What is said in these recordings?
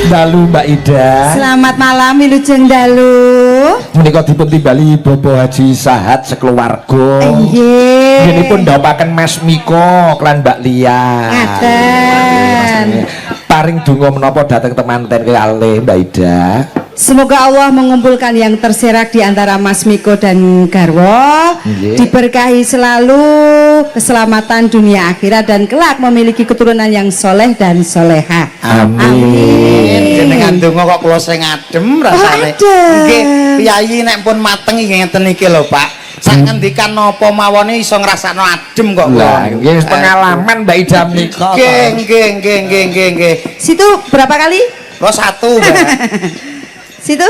dalu Mbak Ida. Selamat malam Wilujeng dalu. Menika dipun timbali Bapak Haji Sahat sekeluarga. Nggih. Njenipun ndhawaken Mas Miko lan Mbak Lia. Ngaten. Paring donga menapa dhateng temanten kalih Mbak Ida. Semoga Allah mengumpulkan yang terserak di antara Mas Miko dan Garwo. Diberkahi selalu keselamatan dunia akhirat dan kelak memiliki keturunan yang soleh dan soleha. Amin. Jenengan donga kok kula sing adem rasane. Nggih, piyayi nek pun mateng ngeten iki lho, Pak. Sak ngendikan napa mawon iso ngrasakno adem kok Lah, kula. nggih pengalaman Mbak Ida menika. Nggih. Situ berapa kali? Kok satu, Mbak. Situ?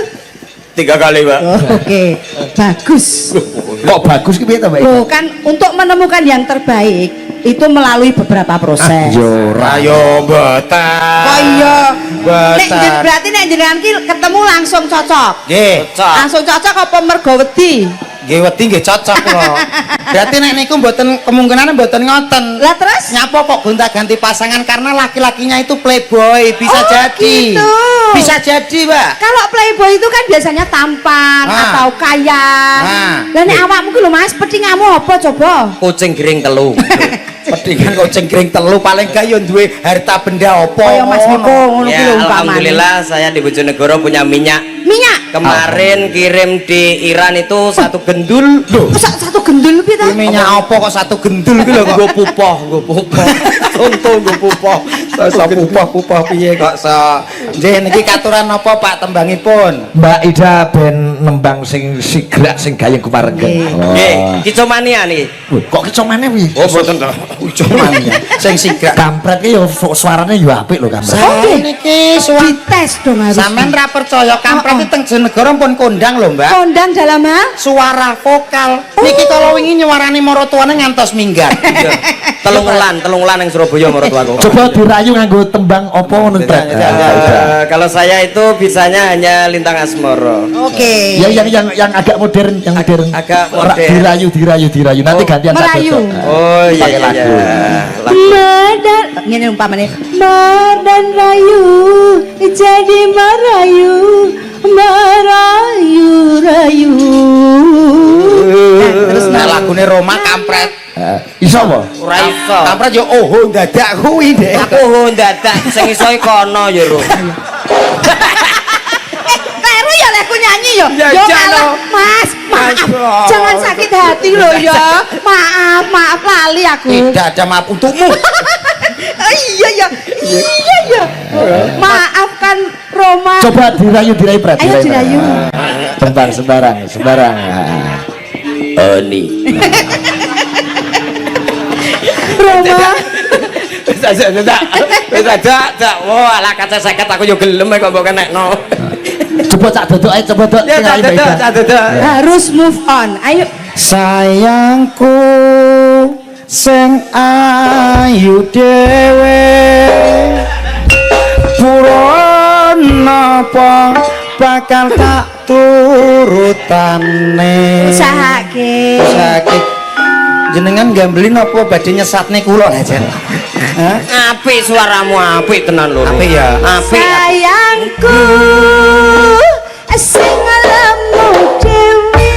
3 kali, Pak. Oke, bagus. Kok bagus ki piye to Mbak Ida? Loh, kan untuk menemukan yang terbaik itu melalui beberapa proses. Yo Ayo mboten. Oh iya. Mboten. Berarti nek jenengan ki ketemu langsung cocok. Nggih, Langsung cocok apa mergo wedi? nggih wedi nggih cocok kula. Berarti nek niku mboten kemungkinan mboten ngoten. Lah terus? Nyapa kok gonta-ganti pasangan karena laki-lakinya itu playboy, bisa Oh, jadi. gitu. Bisa jadi, Pak. Kalau playboy itu kan biasanya tampan atau kaya. Lah nek awakmu ki lho Mas, petingamu apa coba? Kucing gering telu. Pedingan kucing kering telu paling gak yo duwe harta benda apa. Kaya Mas Miko ngono ki Ya, lho umpamane. alhamdulillah saya di Bojonegoro punya minyak. Minyak. Kemarin kirim di Iran itu 1 gendul. Satu gendul piye ta? Minyak apa kok satu gendul ki lho kok. Gue pupoh. Contoh gue pupoh. Sa pupoh piye kok sa. Nggih niki katuran apa Pak tembangipun? Mbak Ida ben nembang sing sigrak sing gayeng kumarengken. Nggih, kicomania nih. Kok kicomane piye? Oh, boten to. Cuman sing sigrak. Kampret ki yo suarane yo apik lho kampret. Saya niki suwi Dites dong harus. sampean ra percaya kampret itu teng Jenegoro pun kondang lho, Mbak. Kondang dalam hal Suara vokal. Niki kalau wingi nyuarani marotuane ngantos minggat. Telung wulan yang Surabaya menurut aku. Coba dirayu nganggo tembang apa ngono Pret? Kalau saya itu bisanya hanya Lintang Asmoro. Oke. Ya yang agak modern, yang modern. Agak Ora, modern. dirayu. Nanti gantian tak Merayu. cocok. Oh iya Pakai iya. lagu. Lagu. Madan ngene umpamane Madan rayu jadi merayu rayu. Terus nek lagune Roma kampret. Iso apa? Ora iso. Kampret yo oho dadak kuwi, Dek. Aku dadak sing iso kono ya, Ro. Kleru ya lekku nyanyi yo. Ya, Yo Jano. malah, Mas, maaf. Jangan sakit hati loh ya. Maaf lali aku. Tidak ada maaf untukmu. Iya. Maafkan Roma. Coba dirayu Pret. Ayo dirayu. Bentar sembarang. Oni. Roma. Wis aja. Wah, ala kaca 50 aku yo gelem kok mbok kenekno. Coba cak dodok ae coba dodok. Ya tak dodok. Harus move on. Ayo. Sayangku sing ayu dhewe purun napa bakal tak turutane Usahake. sakit jenengan gambelin apa badhe nyesatne kula lha jen Apik suaramu apik tenan lho. apik ya Apik. Sayangku sing lemu dewe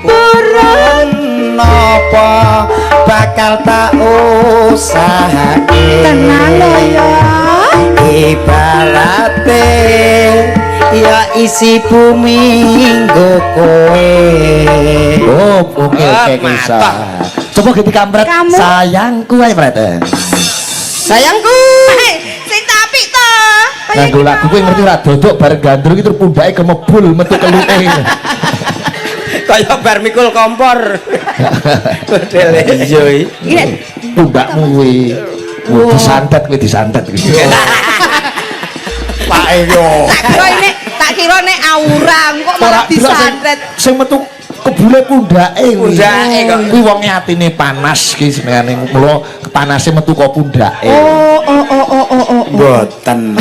purun napa bakal tak usahake tenang lo ya. ibarate ya isi bumi nggo kowe Oke bisa. Coba ganti kampret. Kamu. Sayangku ae Pret. Sayangku. Sing apik to. Nganggo lagu kuwi ngerti ora dodok bareng gandrung iki terus pundake kemebul metu keluke. Kaya bar mikul kompor. Modele. Iya iki. Ini Pundakmu kuwi. Disantet kuwi. Pak yo kok ini tak kira nek aurang kok malah disantet. Sing metu kebule pundake kuwi. Pundake kok. Kuwi wong atine panas ki senengane mulo panase metu kok pundake. Oh. mboten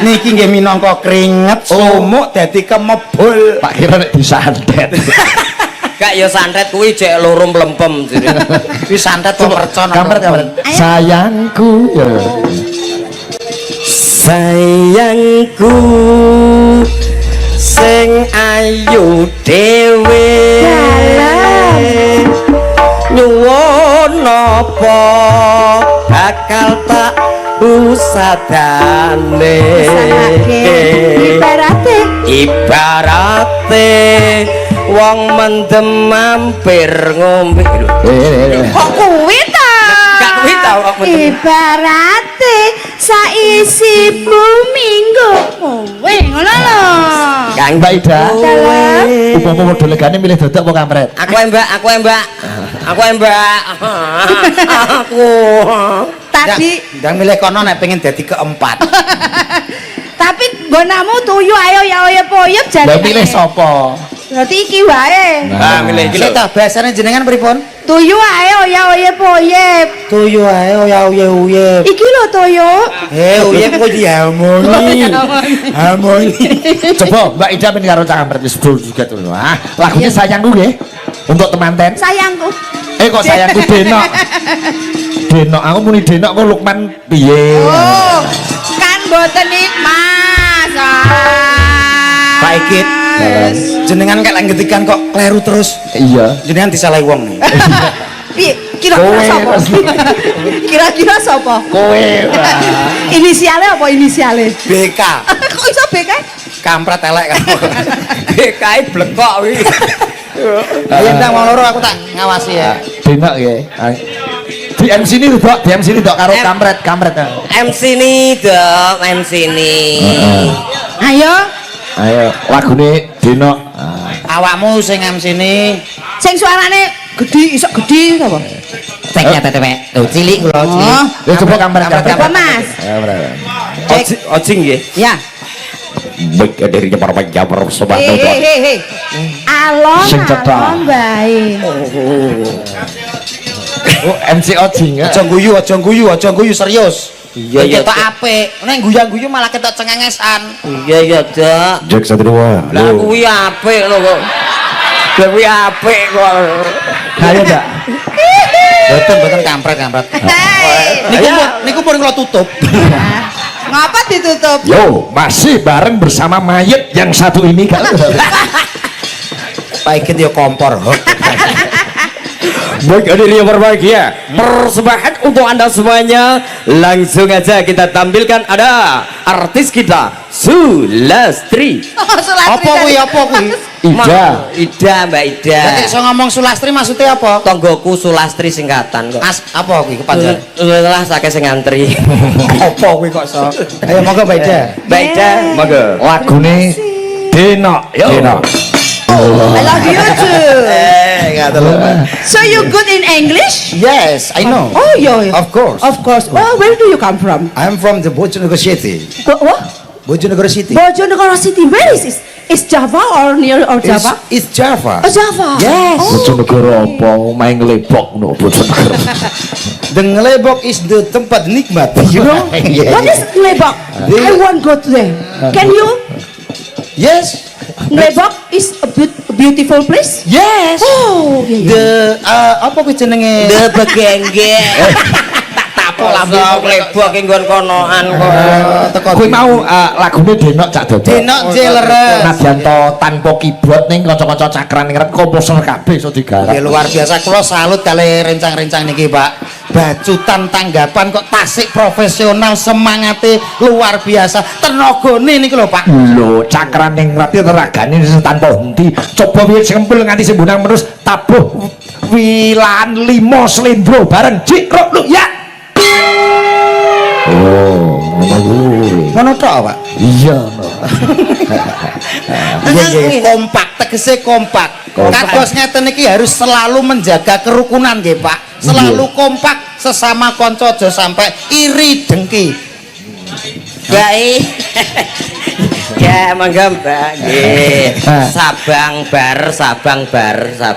niki nggih minangka keringet sumuk dadi kemebul Tak kira nek disantet. Kak ya santet kuwi jek loro mlempem jere. kuwi santet kok mercon Kampret. Sayangku ya. sayangku sing ayu dhewe nyuwun napa bakal tak usadane ibarate wong mendem mampir ngombe kok kuwi ta gak kuwi ta kok mendem ibarate saisi bumi nggo kowe ngono lho Kang Mbak Ida. Dalam. Upama model legane milih dodok apa kampret? aku Mbak aku tadi ndang milih kono nek pengen dadi keempat. tapi gonamu tuyu ayo ya oye poyep Lah jadi milih sapa? berarti iki wae milih iki lho Sik ta bahasane jenengan pripun? tuyu ayo ya oye poyep Tuyu ae ya uye. iki lho tuyu Uye kok diamoni. Amoni. Coba Mbak Ida men karo Cak Kampret wis bro juga tuh. Ah, lagunya sayangku nggih. Untuk temanten. sayangku Kok sayangku Denok. Denok aku muni Denok kok Lukman piye? oh kan boten Mas Pak Ikit. Jenengan kek lek ngetikan kok kleru terus. Iya. Jenengan disalahi wong nih. piye kira-kira Kowe, sapa Mas. kira-kira sapa Kowe. inisialnya apa inisialnya BK. kok iso BK Kampret elek kamu. BKI blekok wi Ayo ndang wong loro aku tak ngawasi ya. Denok nggih. Di MC ini Dok, di MC ini Dok karo Kampret. MC ni dok MC ni ayo Ayo lagune Denok. Awakmu sing MC ni sing suarane gede iso gede sapa teknya tetewe. Tuh cilik kula cilik. oh Ya coba Kampret. apa Mas ojing nggih ya Baik dari para penjabar sobat hei alon Sing cedak. alon bae Oh, MC Ojing ya. Aja guyu serius. iya iya Ketok apik. Nek guyang-guyu malah ketok cengengesan. iya dok Jack Satria. lah kuwi apik lho kok lah kuwi apik kok Ayo Dak. Boten kampret. Niku pun kula tutup. ngapa ditutup Yo, masih bareng bersama mayat yang satu ini kan. Pak Ikit ya kompor. baik hadirin yang berbahagia persembahan untuk anda semuanya langsung aja kita tampilkan ada artis kita Sulastri Apa kuwi? Ida. Mbak Ida Nek iso ngomong Sulastri maksudnya apa? tonggoku Sulastri singkatan kok Apa kuwi kepanjangan? lah sakit sing ngantri Apa kuwi kok so? Ayo monggo Mbak Ida. Mbak Ida monggo Lagune Denok. Yo. Denok. I love you too Enggak tahu. so you good in English Yes, I know. oh yeah Of course. of course oh where do you come from I'm from the Bojonegoro City. what Bojonegoro City. Bojonegoro City where is this is Java or near or Java It's Java. oh Java Yes. oh. Bojonegoro apa main ngelebok no Bojonegoro. The Ngelebok is the tempat nikmat. You know? what is Lebok I want go to there can you Yes. Lebok is a beautiful place Yes. oh yeah, yeah. The apa kuwi jenenge? de begengge tak tapok lambe klebok ing nggon konoan kok Kowe mau lagune Denok Cak Dodo. Denok Jeleres. Nadyanto tanpa keyboard ning kanca-kanca cakran ning komposer kabeh iso digarap. Ya luar biasa kula salut kali rencang-rencang niki Pak. Bacutan tanggapan kok tasik profesional semangate luar biasa. Tenagane niki lho Pak. Lho, cakran ning rati teragane tanpa henti. Coba wiwit sempul nganti sembunang terus tabuh wilan 5 slendro bareng Jikruk lu ya. Oh, ngono kuwi. Ngono tok Pak. Iya. Kompak tegese kompak. Kados ngeten iki harus selalu menjaga kerukunan nggih Pak. Selalu kompak sesama kanca aja sampai iri dengki. baik ya mangga Mbak nggih sabang bar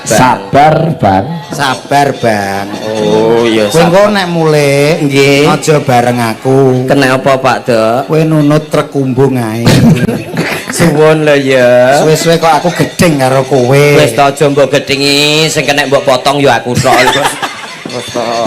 Sabar, Bang. Sabar Bang. oh iya Kowe engko nek mulih Nggih. aja bareng aku. kenapa Pak Dok Kowe nunut trekumbung ae. suwun lho ya Suwe-suwe kok aku gedeng karo kowe. wis ta aja mbok gedhingi sing kena mbok potong ya aku tok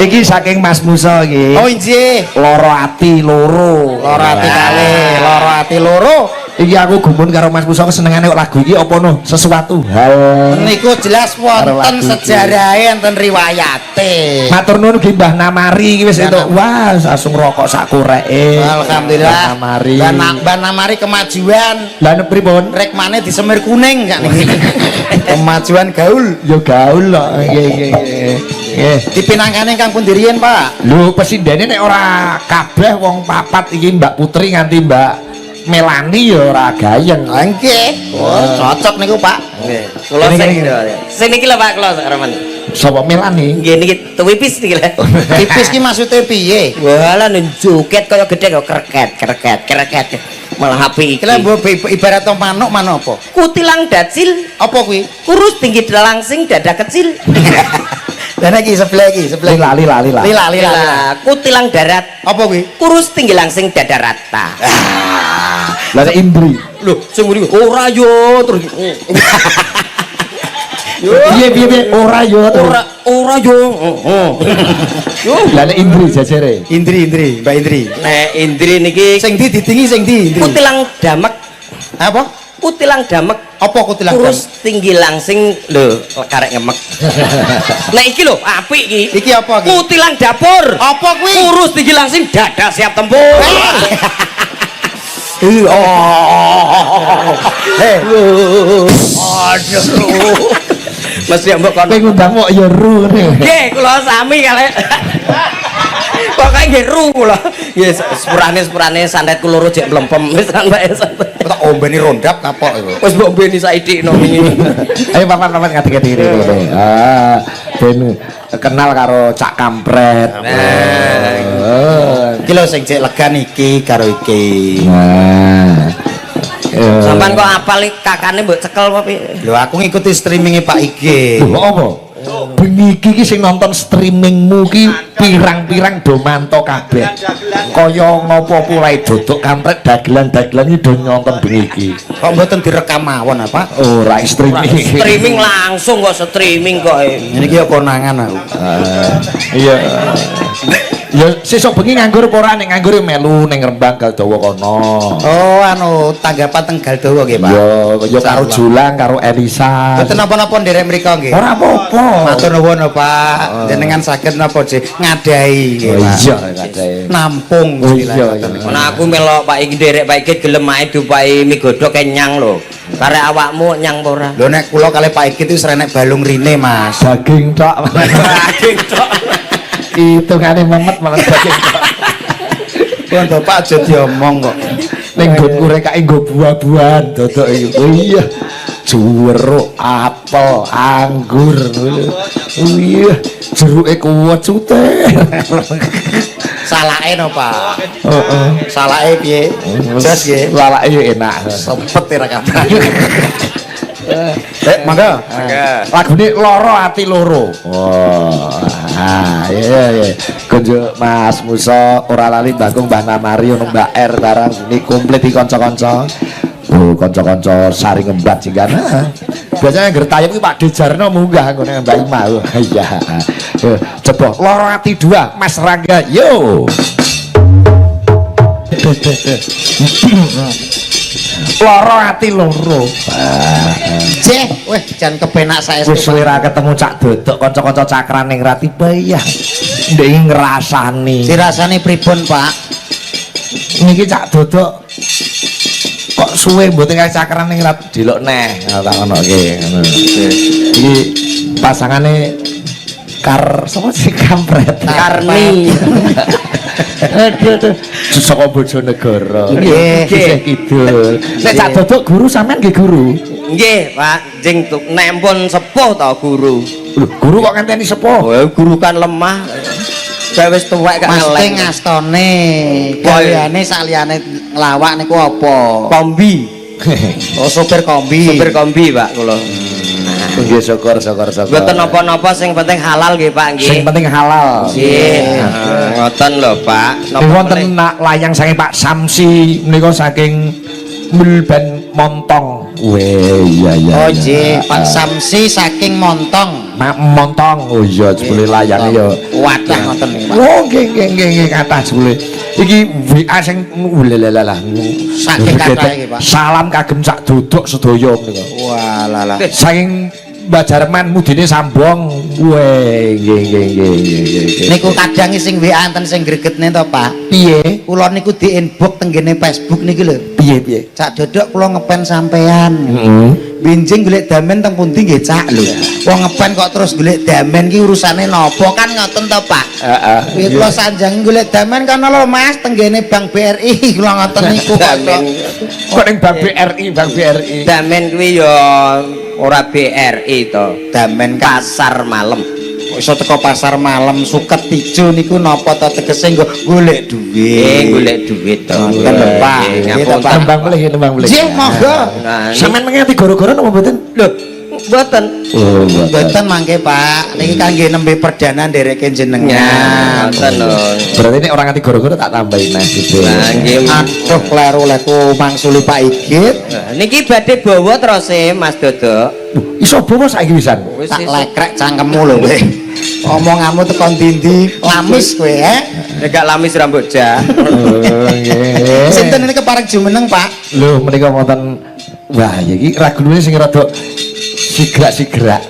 Iki saking Mas Musa iki. Oh injih. Loro ati loro. Loro ati kali, loro ati loro. Iki aku gumun karo Mas Musa senengane kok lagu iki apa no? Sesuatu hal. Niku jelas wonten lagu iki. sejarahe enten riwayate. Matur nuwun nggih Mbah Namari iki wis entuk. Wah, langsung rokok sak koreke. Alhamdulillah. Namari. Mbah Namari kemajuan. Lah pripun? Rek maneh disemir kuning sak niki. Kemajuan gaul. Ya gaul kok. Nggih. Dipinangkane Kang pundi riyen, Pak? Lho pesindene nek ora kabeh wong papat iki Mbak Putri nganti Mbak Melani ya ora gayeng. Nggih. Oh, cocok niku, Pak. Nggih. Kula sing niki lho Pak, kula remen. Sapa Melani? Nggih niki tuwipis niki lho. Tipis ki maksude piye? Walah njoget kaya gedhe kaya kreket. Malah api iki. Kira mbok ibarat manuk apa? Kutilang dacil, Apa kuwi? kurus tinggi langsing dada kecil. Dan iki sebelah iki. Lali. Lila, kutilang darat, Apa kuwi? kurus tinggi langsing dada rata. Lah nek Indri. Lho, sing ngene ora yo terus. Piye ora yo to. Ora yo. Yo. Lah nek Indri jajare. Indri, Mbak Indri. Nek Indri niki Sing ndi didingi sing ndi, Indri? kutilang damek, Apa? kutilang damek. Apa kutilang Kurus tinggi langsing lho karek ngemek. Nek iki lho apik iki. Iki apa iki? Kutilang dapur. Apa kuwi? Kurus tinggi langsing dada siap tempur. Aduh. Mesti mbok kon. Kowe ngundang kok ya ru ngene. Nggih, kula sami kalih. Pokoke nggih ru kula. Nggih, sepurane sandet kula loro jek mlempem wis sampe santai. Tak ombeni rondap kapok iku. Wis mbok beni saiki no wingi. Ayo papan ngadeg diri kowe. Ben kenal karo Cak Kampret. Iki lho sing jek lega niki karo iki. Sampeyan kok apal kakane mbok cekel apa piye? Lho aku ngikuti streamingnya Pak IG. Lho apa? Bengi iki sing nonton streamingmu ki pirang-pirang do manto kabeh. Kaya ngopo pulae dodok Kampret dagelan-dagelan iki do nonton bengi iki. Kok mboten direkam mawon apa? Ora streaming. Streaming langsung kok streaming kok. Ini ki konangan aku. Iya. Ya sesuk bengi nganggur apa ora nek nganggur melu ning Rembang Galdawa kono. Oh anu tanggapan tenggal dawa nggih Pak. Ya karo Julang karo Elisa. Mboten napa-napa nderek mriko nggih. Ora apa-apa. Matur nuwun Pak. Jenengan saged napa nggih ngadahi nggih Pak. Iya kadhe. Nampung Oh iya. Nah aku melok Pak iki nderek Pak iki gelem ae dupai mie godhog kenyang lho. Karek awakmu nyang apa ora? Lho nek kula kalih Pak Iki itu serenek balung rine Mas. Daging tok. Daging tok. Hitungane memet malah daging tok. Kondo Pak aja diomong kok. Ning nggonku rek kae nggo buah-buahan dodok iki. Oh iya. Jeruk, apel, anggur. Oh iya, jeruke kuwat cuter. Salake no Pak. Heeh. Salake piye? Jos nggih. Lalake yo enak. Sepet ira kabeh. Mangga. Lagune loro ati loro. Wah. Iya. Konjo Mas Musa ora lali Bagong Mbah Namari ono Mbak R barang ini komplit iki kanca-kanca. Oh, kanca-kanca sari ngembat jingana. Biasanya ngger tayub iki Pak Dejarno munggah ngene Mbak Ima. Iya. Coba loro ati dua Mas Rangga. Yo. Loro ati loro. Jeh, weh jan kepenak saestu. Wis suwe ra ketemu Cak Dodok kanca-kanca cakran ning Rati Bayang. Ndek ngrasani. Dirasani pripun, Pak? Niki Cak Dodok kok suwe mboten kaya cakran ning Rati delok neh. Tak ngono iki. Iki pasangane sapa sih Kampret? Karni. Aduh. Saka Bojonegoro. Nggih. Kisih kidul. Nek Cak Dodok guru sampean nggih guru. Nggih, Pak. Jeng nek pun sepuh ta guru. Lho, guru kok ngenteni sepuh? Oh, guru kan lemah. Wis tuwek kan Mesti ngelek. ngastone. Gaweane saliyane nglawak niku apa? Kombi. Oh, supir kombi. Supir kombi, Pak, kula. Nggih syukur. Mboten napa-napa sing penting halal nggih, Pak, nggih. Sing penting halal. Nggih. Ngoten lho, Pak. Wonten layang saking Pak Samsi menika saking ben montong. Weh, iya iya. Oh iya. nggih, Pak Samsi saking Montong. Montong. Oh iya, jebule layane ya. Wadah ngoten niku, Pak. Oh, nggih kathah jebule. Iki WA sing lelalah. Saking kathah iki, Pak. Salam kagem sak dodok sedaya niku. Walah. Saking Mbak Jarman mudine sambong. Weh, nggih. Niku kadang sing WA enten sing gregetne to, Pak. Piye? Kula niku di inbox tenggene Facebook niki lho. Piye? Cak Dodok kula ngepen sampean. Heeh. Benjing golek damen teng pundi nggih, Cak lho. Wong ngepen kok terus golek damen ki urusane napa kan ngoten to, Pak. Heeh. Kuwi kula sanjang golek damen kan lho Mas tenggene Bank BRI kula ngoten niku kok. Kok ning Bank BRI. Damen kuwi ya ora BRI to, Damen kan pasar malam. kok iso teko pasar malam suket ijo niku napa to tegese nggo golek duit. Golek duit to. Kan lho, Pak. Ngapun Tembang boleh. Nggih, monggo. Nah, Sampeyan mengati gara-gara napa mboten? lho, mboten. Oh, Mboten mangke, Pak. Niki kangge nembe perdana ndereke Ya, jenengan. mboten lho. Berarti ini orang nganti gara-gara tak tambahin nah gitu. Lah nggih. Aduh, kleru leku mangsuli Pak Igit. Niki badhe bawa terus Mas Dodok. Iso bawa saiki pisan. Wis Tak lekrek cangkemmu lho kowe. Omonganmu tekan dindi lamis kowe, nek gak lamis rambut ja. Oh, nggih. Sinten ini kepareng jumeneng, Pak? Lho, menika wonten wah, ya iki ragune sing rada sigrak-sigrak.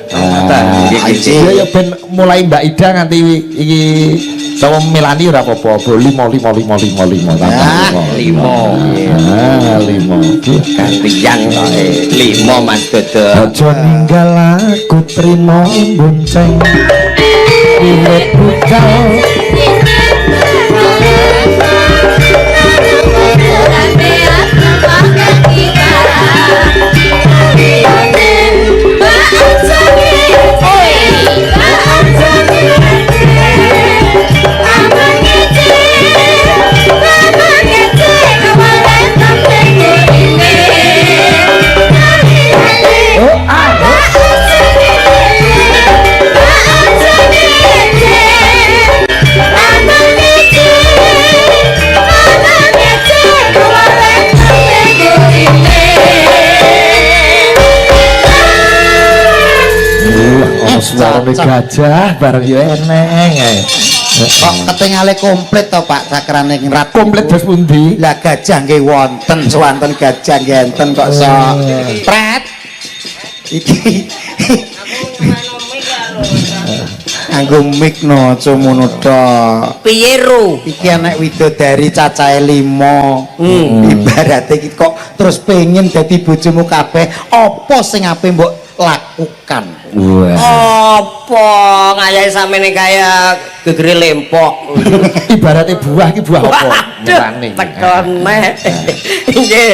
Ya ben mulai Mbak Ida nganti iki sama Melani ora apa-apa, 5 Gantian to. 5 Mas Dodok. Aja ninggal aku trimo bonceng wiwit budal suarane gajah bareng yo eneng ae. Kok ketingale komplit to, Pak, sakrane ngrat. Komplit bos pundi? Lah gajah nggih wonten, swanten gajah nggih enten kok so. Pret. Iki anggo mik no cumono tok. Piye ru? Iki anak widodari cacahe 5. Ibarate iki kok terus pengen dadi bojomu kabeh, apa sing ape mbok lakukan? Wah. Apa ngayahi samene kaya gegere lempok. Ibaratnya buah iki buah apa? Waduh, tekone. Nggih,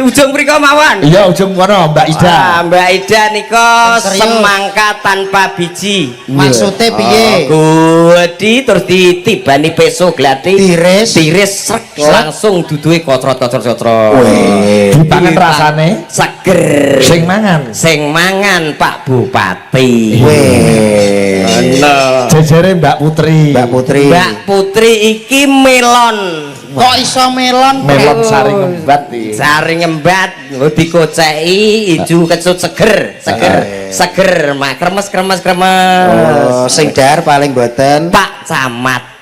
ujung mriku mawon. Iya, ujung kono Mbak Ida. Mbak Ida nika Serius? semangka tanpa biji. Maksudnya piye? Gudi terus ditibani peso glati. Tiris? srek langsung duduhe kotrot-kotrot. Weh. Dipangan rasane Seger. sing mangan Pak Bupati. Weh. Ana. jejere Mbak Putri. Mbak Putri iki melon. Kok iso melon? Melon saring ngembat iki. Saring ngembat dikoceki ijo kecut seger mak kremes. Oh, sing dar paling boten. Pak Camat.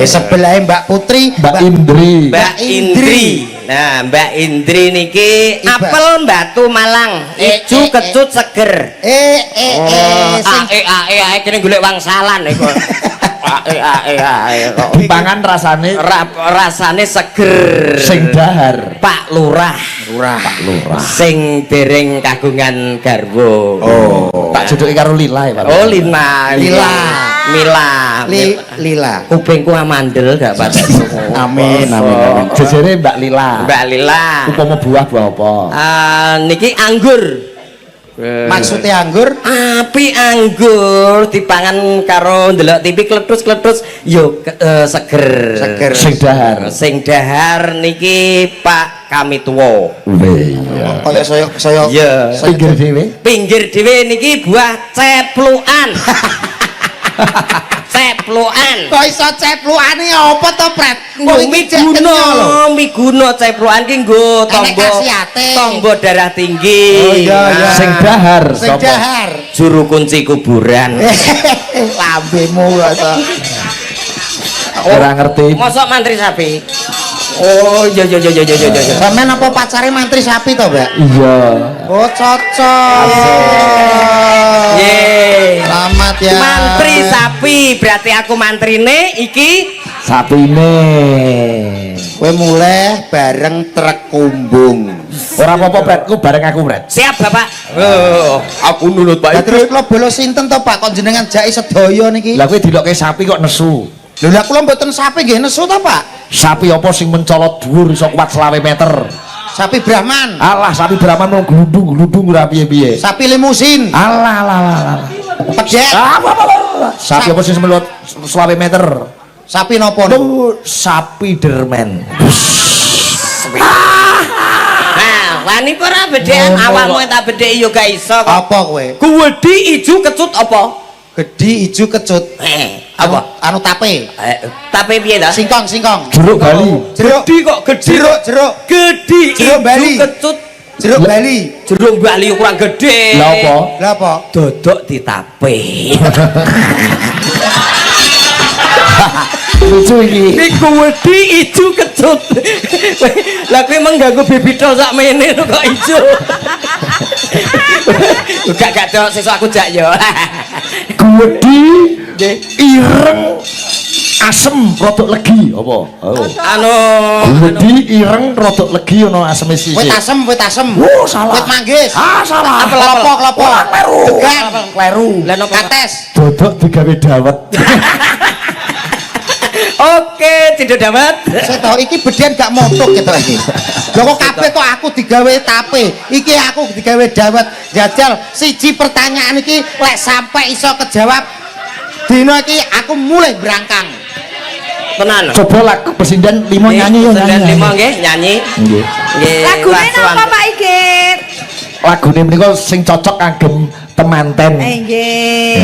Sebelahe Mbak Putri, Mbak Indri. Mbak Indri. Nah, Mbak Indri niki apel Batu Malang. Ijo kecut seger. sing Ae kene golek wangsalan iku. Ae kok Dipangan rasane rasane seger. sing dahar. Pak Lurah. Pak Lurah. Sing dereng kagungan garwa. Oh, tak jodoki karo Lila ya, Pak. Oh, Lila. Lila. Kupingku amandel gak Pak. Amin. Jejere Mbak Lila. Mbak Lila. Upama buah apa? Niki anggur. Maksudnya anggur? Api anggur dipangan karo ndelok TV kletus-kletus yo seger. Sing dahar. Sing dahar niki Pak Kami Tuwa. Weh. Kaya saya Iya. Pinggir dhewe. Pinggir dhewe niki buah ceplukan. ceplukan. Kok iso ceplukane apa to, Pret? Wong iki cek kenyal lho. Miguno ceplukan ki nggo Enek khasiate. tombo darah tinggi. Oh, iya, iya. Sing dahar Sing sapa? dahar. Juru kunci kuburan. Lambemu kok. Ora ngerti. Mosok mantri sapi. Oh, iya. Sampeyan apa pacare mantri sapi to, Mbak? Iya. Oh, cocok. Ye. Selamat ya. Mantri sapi, berarti aku mantrine iki Sapine. Kowe mulai bareng truk kumbung. Ora apa-apa, Bret. Ku bareng aku, Bret. siap Bapak. Aku nurut Lah Pak. terus kula bolos sinten to, Pak? Kok jenengan jaki sedaya niki? Lah kowe dilokke sapi kok nesu. Lho lah kula mboten sapi nggih nesu to, Pak? Sapi apa sing mencolot dhuwur iso kuat 20 meter. Sapi Brahman. Alah, sapi Brahman mau glundung ora piye-piye. Sapi limusin. Alah. Pedet. Apa. Sapi apa sing semelot 20 meter? Sapi nopo? Sapi derman. Nah, wani ora bedhekan awakmu tak bedheki yo gak iso kok. Apa kowe? Kuwedi ijo kecut apa? Gedi ijo kecut. Apa? Anu tape. Tapi piye ta? Singkong. Jeruk Bali. Jeruk. Gedi kok gede. Jeruk. Gede Jeruk Bali. kecut. Jeruk Bali. Jeruk Bali ukuran gede. Lah apa? Lah apa? Dodok ditape. Lucu iki. Iku wedi ijo kecut. Lah kowe mengganggu bibitol sak mene lho kok ijo. Gak dok sesuk aku jak yo. Gwedi ireng asem rodok legi apa? Oh. Anu Gwedi ireng rodok legi ono aseme sisik. Wit asem. Oh, salah. Wit manggis. Salah. Klopo. Degan. Kleru. Lah nopo? Kates. Dodok digawe dawet. Oke, tidak dapat. Saya tahu iki bedian gak montok gitu iki. Lho kok kabeh kok aku digawe tape, iki aku digawe dawet. Jajal siji pertanyaan iki lek sampai iso kejawab dina iki aku mulai berangkang. Tenan. Coba lagu presiden limo nyanyi yo nyanyi. Lima nggih nyanyi. Nggih. Nggih. Lagune Wasuan. napa Pak Igit? Lagune menika sing cocok kagem temanten. Nggih.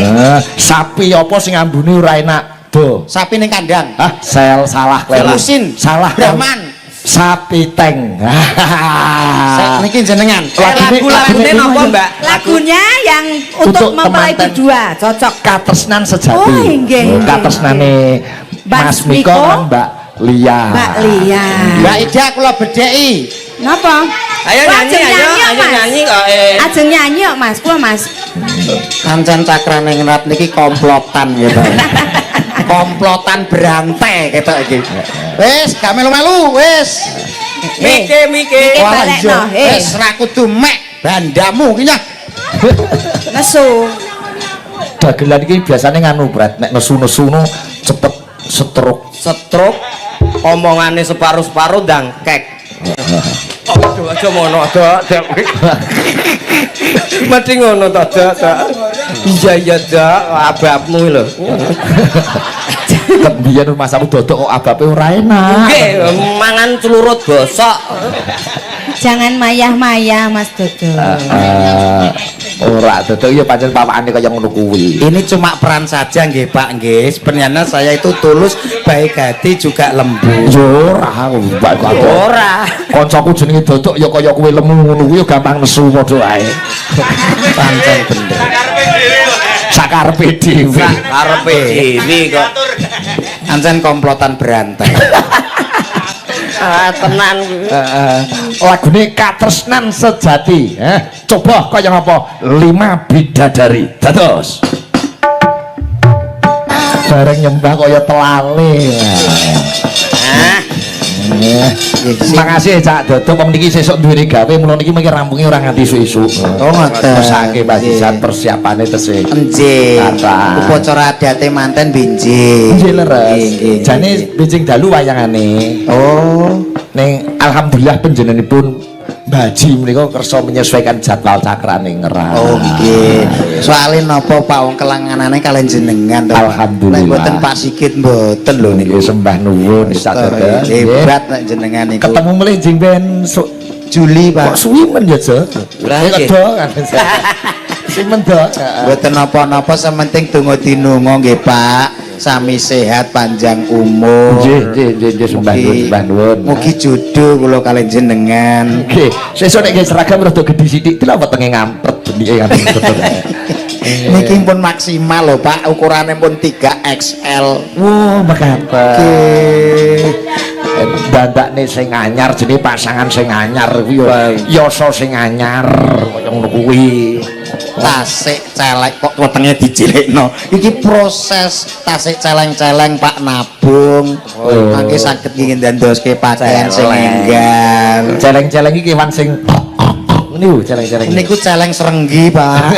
Sapi apa sing ambune ora enak? Do. Sapi ning kandang. Ah, sel salah kleru. Limusin. Salah. Brahman. Sapi tank. Niki jenengan. Lagune napa, Mbak? Lagunya yang untuk mempelai temanten. berdua, cocok. Katresnan sejati. Oh, inggih. Katresnane Mas Miko lan Mbak Lia. Mbak Lia. Mbak Ida kula bedheki. Napa? Ayo Wah, nyanyi, ajeng ayo Mas. nyanyi kok. Ajeng nyanyi kok Mas, kula Mas. Kancen cakrane ngerat niki komplotan gitu. Komplotan berantai ketok iki. Wis, gak melu-melu, wis. Mike. Mike. Wah, balekno, iya. Wis ra kudu mek bandamu ki nyah. Nesu. Dagelan iki biasane nganu Brat, nek nesu-nesu no cepet stroke. Stroke omongane separuh-separuh dangkek. Aduh aja mono Dok. Mati ngono to Dok. Iya Dok, ababmu lho. Kebiyen masamu dodok kok abape ora enak. Nggih, mangan celurut bosok. Jangan mayah-mayah Mas Dodo. Ora dodok ya pancen pawakane kaya ngono kuwi. Ini cuma peran saja nggih Pak nggih. Sebenarnya saya itu tulus, baik hati juga lembut. Yo ora Mbak kok. Ora. Kancaku jenenge dodok ya kaya kowe lemu ngono kuwi ya gampang nesu padha ae. Pancen bener. Sakarepe dhewe. Karepe dhewe kok. Pancen komplotan berantai. Tenan. Lagune Katresnan Sejati. Coba kaya ngapa? 5 bidadari. Dados. Bareng nyembah kaya telale. Makasih Cak Dodo wong niki sesuk duwe gawe mulo niki mengki rampunge ora nganti esuk-esuk. Oh, ngoten. Mesake pasisan persiapane tesih. Enjing. Kata. Upacara adate manten binjing. Nggih leres. Nggih. Jane bijing dalu wayangane. Oh, Ning alhamdulillah panjenenganipun Baji menika kersa menyesuaikan jadwal cakrane ngeras. oh nggih. Soale napa Pak wong kelanganane kalian jenengan to. Alhamdulillah. Nek mboten Pak Sigit mboten lho niku. Nggih sembah nuwun Cak Dodo. Hebat nek jenengan niku. Ketemu melih jeng ben Juli Pak Pak. suwi men ya, Jo. Lah, nggih. Kedo kan. Simen do. Mboten napa-napa sementing donga dinunga nggih Pak. sami sehat panjang umur. Nggih sembah nuwun. Mugi jodoh kula kalian jenengan. Nggih, sesuk nek seragam rada gedhi sithik lha wetenge ngampret benike ngampret. Niki pun maksimal lho Pak, ukurannya pun 3XL. Wah, makaten. Nggih. Dandakne sing anyar jenenge pasangan sing anyar kuwi ya yasa sing anyar kaya ngono kuwi. Tasik celek kok wetenge dicilikno. Iki proses tasik celeng-celeng Pak nabung. Mangke saged nggih ndandoske pakaian sing enggal. Celeng-celeng iki kewan sing niku celeng-celeng. Niku celeng serenggi, Pak.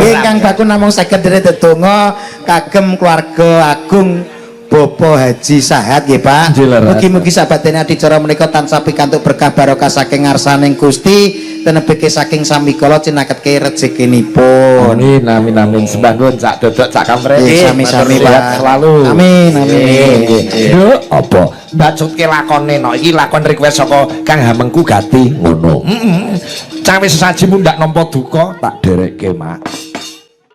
Ingkang bakun namung saged ndedonga kagem keluarga agung Bapak Haji Sahat nggih Pak. Mugi-mugi sabatene adicara menika tansah pikantuk berkah barokah saking ngarsaning Gusti tenebeke saking samikala cinaketke rezekinipun. Amin amin amin. Sembah nuwun sak dodok sak kamre. Sami-sami Pak. Selalu. Amin amin. Nduk apa? Mbacutke lakone no iki lakon request saka Kang Hamengku Gati ngono. Cawe sesaji mundak nampa duka tak derekke Mak.